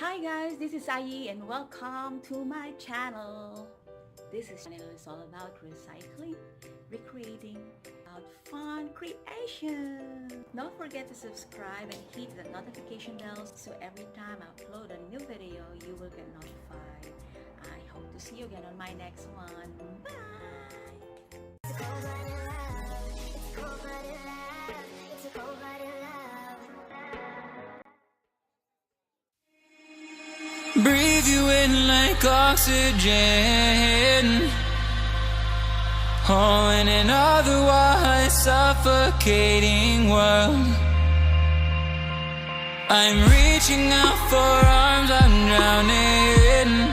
Hi guys, this is Ayie and welcome to my channel. This channel is all about recycling, recreating, about fun creation. Don't forget to subscribe and hit the notification bell so every time I upload a new video, you will get notified. I hope to see you again on my next one. Bye! Breathe you in like oxygen. Oh, in an otherwise suffocating world, I'm reaching out for arms, I'm drowning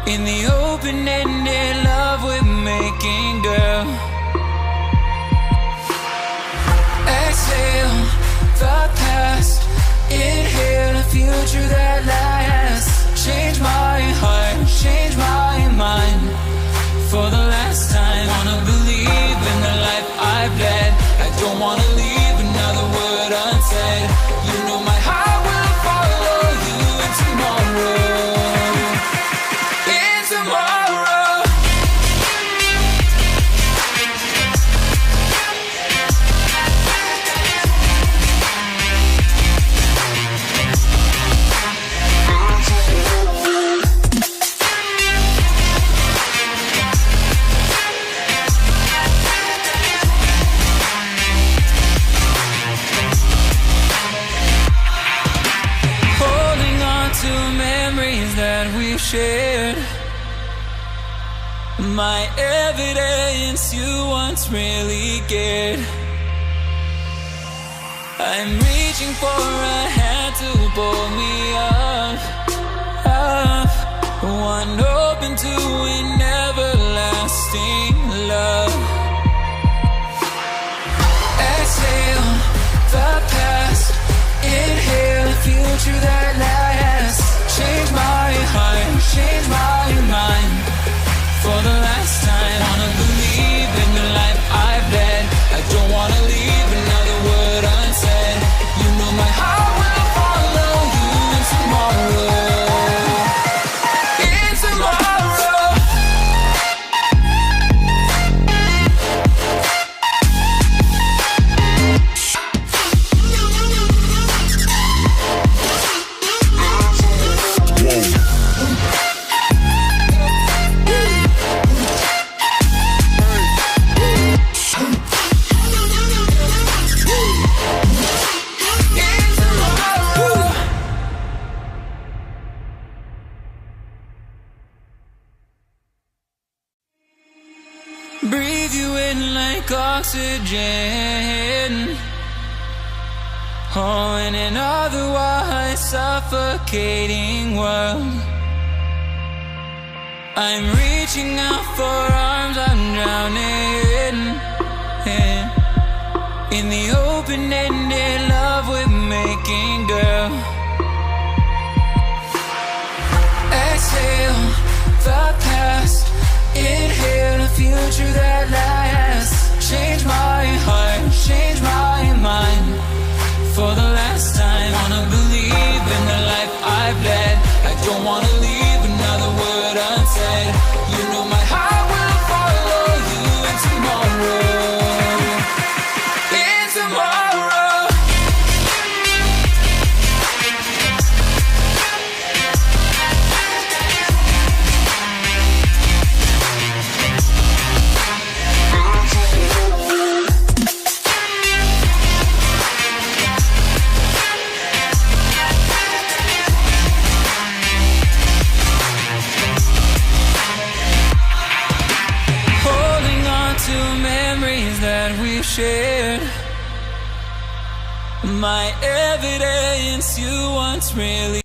in the open-ended love we're making, girl. Exhale the past, inhale a future that lasts. Change my heart, change my mind. For the last time, wanna believe in the life I've led. I don't wanna leave another word unsaid. You know my heart will follow you in tomorrow. In tomorrow. Shared my evidence you once really cared. I'm reaching for a hand to pull me up, one open to an everlasting love. Exhale the past, inhale a future that lasts. Change my heart, change my mind. For the last time, wanna believe in the life I've led. I don't wanna leave another word unsaid. You know my heart will follow you in tomorrow. In tomorrow. Breathe you in like oxygen. Oh, in an otherwise suffocating world, I'm reaching out for arms, I'm drowning in the open-ended love we're making, girl. Exhale the past, inhale a future that lasts. Change my heart, change my mind. For the last time, wanna believe in the life I've led. I don't wanna leave another word unsaid. You know my heart will follow you in tomorrow. In tomorrow. Shared my evidence you once really